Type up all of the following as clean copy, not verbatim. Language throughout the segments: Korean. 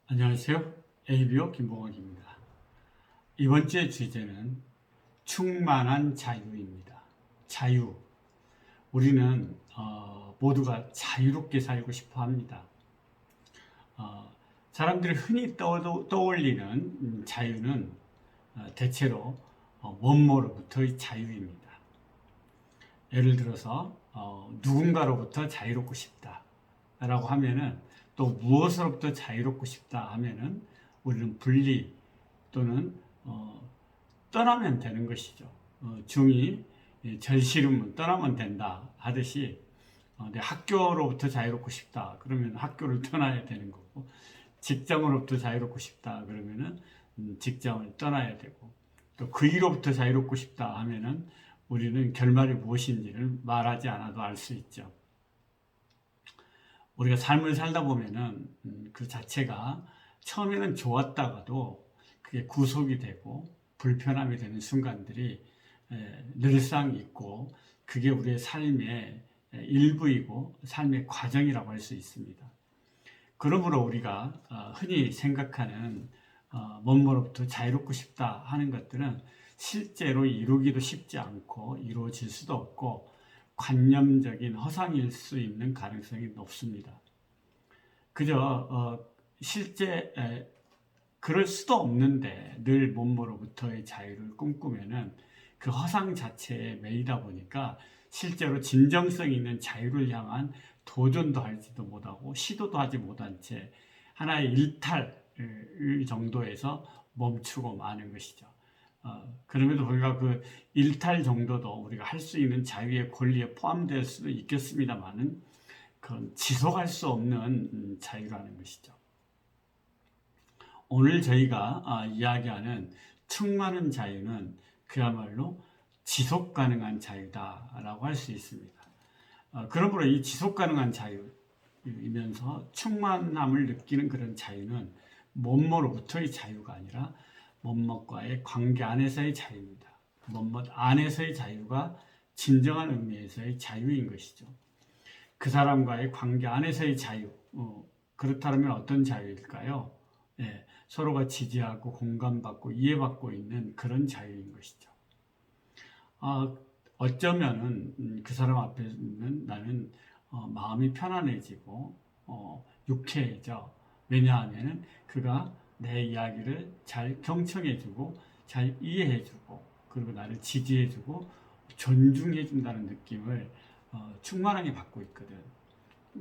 안녕하세요. ABO 김봉학입니다. 이번 주의 주제는 충만한 자유입니다. 자유. 우리는 모두가 자유롭게 살고 싶어 합니다. 사람들이 흔히 떠올리는 자유는 대체로 원모로부터의 자유입니다. 예를 들어서 누군가로부터 자유롭고 싶다라고 하면은, 또 무엇으로부터 자유롭고 싶다 하면은 우리는 분리 또는 떠나면 되는 것이죠. 중이 절실하면 떠나면 된다 하듯이, 내 학교로부터 자유롭고 싶다 그러면 학교를 떠나야 되는 거고, 직장으로부터 자유롭고 싶다 그러면은 직장을 떠나야 되고, 또 그 일로부터 자유롭고 싶다 하면은 우리는 결말이 무엇인지를 말하지 않아도 알 수 있죠. 우리가 삶을 살다 보면은 그 자체가 처음에는 좋았다가도 그게 구속이 되고 불편함이 되는 순간들이 늘상 있고, 그게 우리의 삶의 일부이고 삶의 과정이라고 할 수 있습니다. 그러므로 우리가 흔히 생각하는 뭐뭐로부터 자유롭고 싶다 하는 것들은 실제로 이루기도 쉽지 않고 이루어질 수도 없고 관념적인 허상일 수 있는 가능성이 높습니다. 그저 실제 그럴 수도 없는데 늘 뭐뭐로부터의 자유를 꿈꾸면은 그 허상 자체에 매이다 보니까 실제로 진정성 있는 자유를 향한 도전도 하지도 못하고 시도도 하지 못한 채 하나의 일탈 정도에서 멈추고 마는 것이죠. 그럼에도 불구하고 그 일탈 정도도 우리가 할 수 있는 자유의 권리에 포함될 수도 있겠습니다만은, 그건 지속할 수 없는 자유라는 것이죠. 오늘 저희가 이야기하는 충만한 자유는 그야말로 지속 가능한 자유다라고 할 수 있습니다. 그러므로 이 지속 가능한 자유이면서 충만함을 느끼는 그런 자유는 뭐뭐로부터의 자유가 아니라 뭐뭐과의 관계 안에서의 자유입니다. 뭐뭐 안에서의 자유가 진정한 의미에서의 자유인 것이죠. 그 사람과의 관계 안에서의 자유. 그렇다면 어떤 자유일까요? 서로가 지지하고 공감받고 이해받고 있는 그런 자유인 것이죠. 어쩌면은 그 사람 앞에는 나는 마음이 편안해지고 유쾌해져. 왜냐하면은 그가 내 이야기를 잘 경청해주고 잘 이해해주고, 그리고 나를 지지해주고 존중해준다는 느낌을 충만하게 받고 있거든.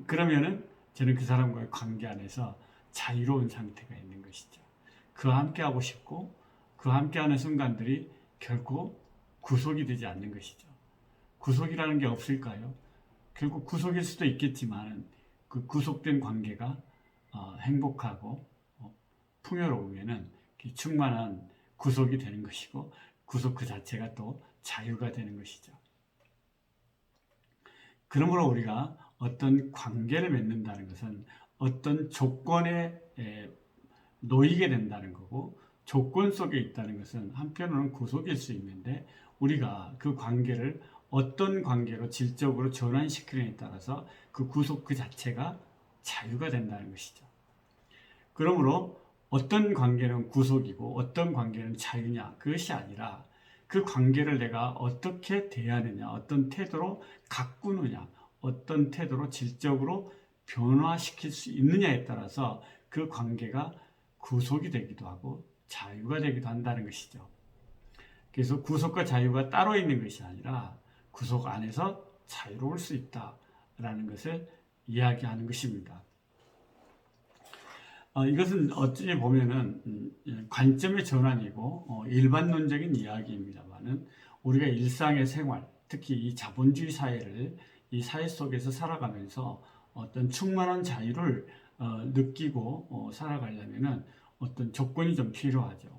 그러면은 저는 그 사람과의 관계 안에서 자유로운 상태가 있는 것이죠. 그와 함께하고 싶고 그와 함께하는 순간들이 결코 구속이 되지 않는 것이죠. 구속이라는 게 없을까요? 결국 구속일 수도 있겠지만 그 구속된 관계가 행복하고 풍요로우면은 충만한 구속이 되는 것이고, 구속 그 자체가 또 자유가 되는 것이죠. 그러므로 우리가 어떤 관계를 맺는다는 것은 어떤 조건에 놓이게 된다는 거고, 조건 속에 있다는 것은 한편으로는 구속일 수 있는데, 우리가 그 관계를 어떤 관계로 질적으로 전환시키느냐에 따라서 그 구속 그 자체가 자유가 된다는 것이죠. 그러므로 어떤 관계는 구속이고 어떤 관계는 자유냐, 그것이 아니라 그 관계를 내가 어떻게 대하느냐, 어떤 태도로 가꾸느냐, 어떤 태도로 질적으로 변화시킬 수 있느냐에 따라서 그 관계가 구속이 되기도 하고 자유가 되기도 한다는 것이죠. 그래서 구속과 자유가 따로 있는 것이 아니라 구속 안에서 자유로울 수 있다라는 것을 이야기하는 것입니다. 이것은 어찌 보면은 관점의 전환이고 일반론적인 이야기입니다만은, 우리가 일상의 생활, 특히 이 자본주의 사회를 이 사회 속에서 살아가면서 어떤 충만한 자유를 느끼고 살아가려면은 어떤 조건이 좀 필요하죠.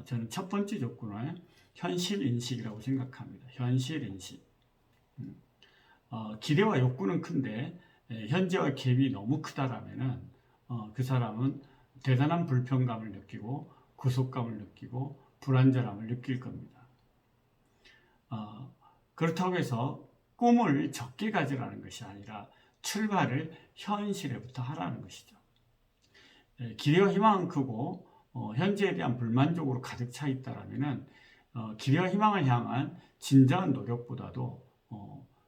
저는 첫 번째 조건은 현실 인식이라고 생각합니다. 현실 인식. 기대와 욕구는 큰데 현재와 갭이 너무 크다라면은 그 사람은 대단한 불편감을 느끼고 구속감을 느끼고 불안전함을 느낄 겁니다. 그렇다고 해서 꿈을 적게 가지라는 것이 아니라 출발을 현실에부터 하라는 것이죠. 기대와 희망은 크고 현재에 대한 불만족으로 가득 차 있다라면은 기대와 희망을 향한 진정한 노력보다도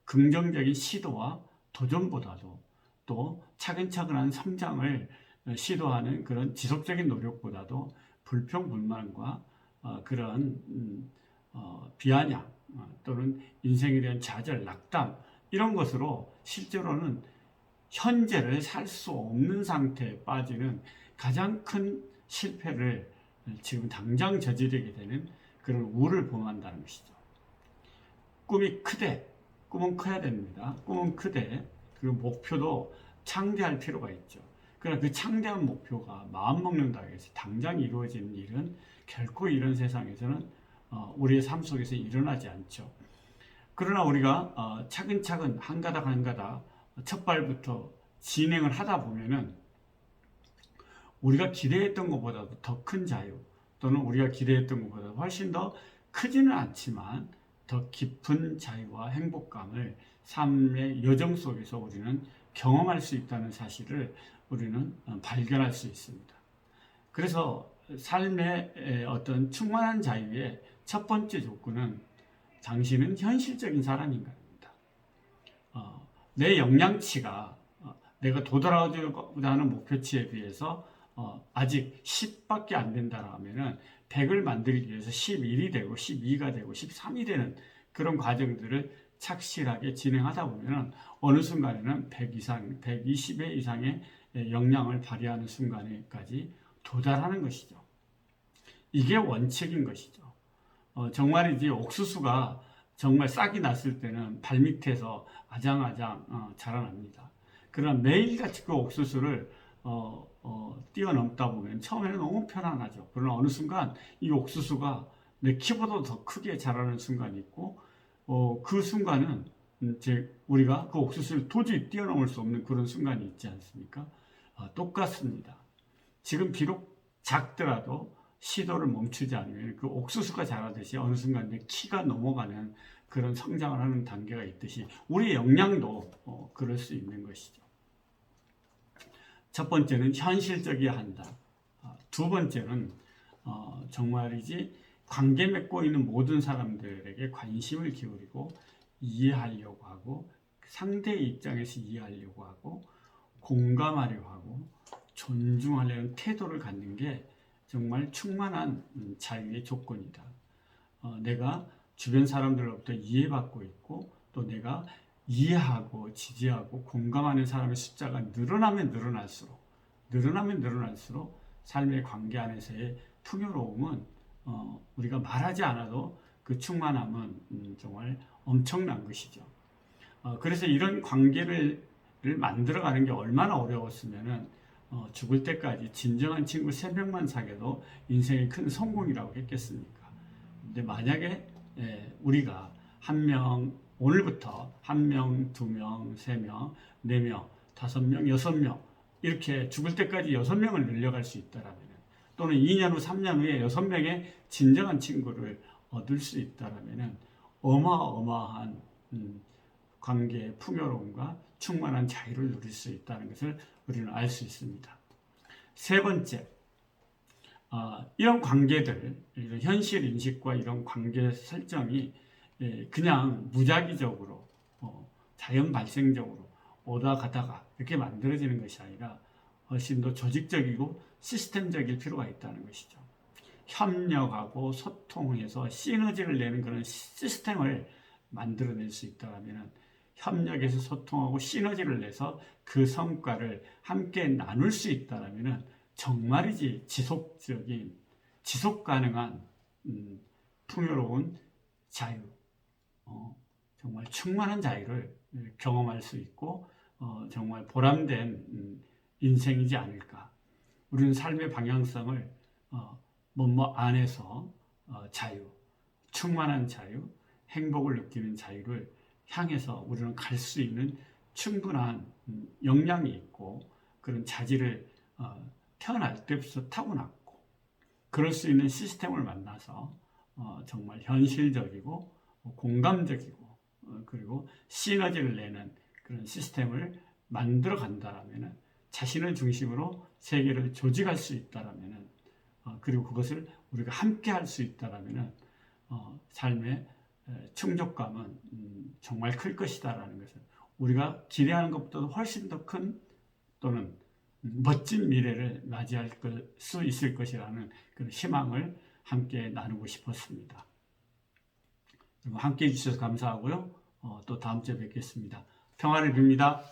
긍정적인 시도와 도전보다도 또 차근차근한 성장을 시도하는 그런 지속적인 노력보다도 불평, 불만과 그런 비아냥 또는 인생에 대한 좌절, 낙담 이런 것으로 실제로는 현재를 살 수 없는 상태에 빠지는 가장 큰 실패를 지금 당장 저지르게 되는 그런 우를 범한다는 것이죠. 꿈이 크되, 꿈은 커야 됩니다. 꿈은 크되, 그리고 목표도 창대할 필요가 있죠. 그러나 그 창대한 목표가 마음먹는다고 해서 당장 이루어지는 일은 결코 이런 세상에서는 우리의 삶 속에서 일어나지 않죠. 그러나 우리가 차근차근 한 가닥 한 가닥 첫 발부터 진행을 하다 보면은 우리가 기대했던 것보다도 더 큰 자유 또는 우리가 기대했던 것보다 훨씬 더 크지는 않지만 더 깊은 자유와 행복감을 삶의 여정 속에서 우리는 경험할 수 있다는 사실을 우리는 발견할 수 있습니다. 그래서 삶의 어떤 충만한 자유의 첫 번째 조건은 당신은 현실적인 사람인가입니다. 내 역량치가 내가 도달하고자 하는 목표치에 비해서 아직 10밖에 안 된다라면은 100을 만들기 위해서 11이 되고 12가 되고 13이 되는 그런 과정들을 착실하게 진행하다 보면은 어느 순간에는 100 이상, 120회 이상의 역량을 발휘하는 순간에까지 도달하는 것이죠. 이게 원칙인 것이죠. 정말이지 옥수수가 정말 싹이 났을 때는 발밑에서 아장아장 자라납니다. 그러나 매일같이 그 옥수수를 뛰어넘다 보면 처음에는 너무 편안하죠. 그러나 어느 순간 이 옥수수가 내 키보다 더 크게 자라는 순간이 있고 그 순간은 이제 우리가 그 옥수수를 도저히 뛰어넘을 수 없는 그런 순간이 있지 않습니까? 똑같습니다. 지금 비록 작더라도 시도를 멈추지 않으면 그 옥수수가 자라듯이 어느 순간 내 키가 넘어가는 그런 성장을 하는 단계가 있듯이 우리의 역량도 그럴 수 있는 것이죠. 첫 번째는 현실적이어야 한다. 두 번째는 정말이지 관계 맺고 있는 모든 사람들에게 관심을 기울이고 이해하려고 하고 상대의 입장에서 이해하려고 하고 공감하려고 하고 존중하려는 태도를 갖는 게 정말 충만한 자유의 조건이다. 내가 주변 사람들로부터 이해받고 있고 또 내가 이해하고 지지하고 공감하는 사람의 숫자가 늘어나면 늘어날수록 삶의 관계 안에서의 풍요로움은 우리가 말하지 않아도 그 충만함은 정말 엄청난 것이죠. 그래서 이런 관계를 만들어가는 게 얼마나 어려웠으면은 죽을 때까지 진정한 친구 3명만 사귀어도 인생의 큰 성공이라고 했겠습니까? 근데 만약에 우리가 한 명, 오늘부터 1명, 2명, 3명, 4명, 5명, 6명 이렇게 죽을 때까지 6명을 늘려갈 수 있다라면 또는 2년 후, 3년 후에 6명의 진정한 친구를 얻을 수 있다라면 어마어마한 관계의 풍요로움과 충만한 자유를 누릴 수 있다는 것을 우리는 알 수 있습니다. 세 번째, 이런 관계들, 이런 현실 인식과 이런 관계 설정이 그냥 무작위적으로 자연 발생적으로 오다 가다가 이렇게 만들어지는 것이 아니라 훨씬 더 조직적이고 시스템적일 필요가 있다는 것이죠. 협력하고 소통해서 시너지를 내는 그런 시스템을 만들어낼 수 있다면 협력해서 소통하고 시너지를 내서 그 성과를 함께 나눌 수 있다면 정말이지 지속적인 지속 가능한 풍요로운 자유, 정말 충만한 자유를 경험할 수 있고 정말 보람된 인생이지 않을까. 우리는 삶의 방향성을 뭐뭐 안에서 자유, 충만한 자유, 행복을 느끼는 자유를 향해서 우리는 갈 수 있는 충분한 역량이 있고 그런 자질을 태어날 때부터 타고났고 그럴 수 있는 시스템을 만나서 정말 현실적이고 공감적이고 그리고 시너지를 내는 그런 시스템을 만들어 간다면 자신을 중심으로 세계를 조직할 수 있다라면은, 그리고 그것을 우리가 함께 할 수 있다라면은, 삶의 충족감은 정말 클 것이다라는 것을, 우리가 기대하는 것보다도 훨씬 더 큰 또는 멋진 미래를 맞이할 수 있을 것이라는 그런 희망을 함께 나누고 싶었습니다. 함께 해주셔서 감사하고요. 또 다음 주에 뵙겠습니다. 평화를 빕니다.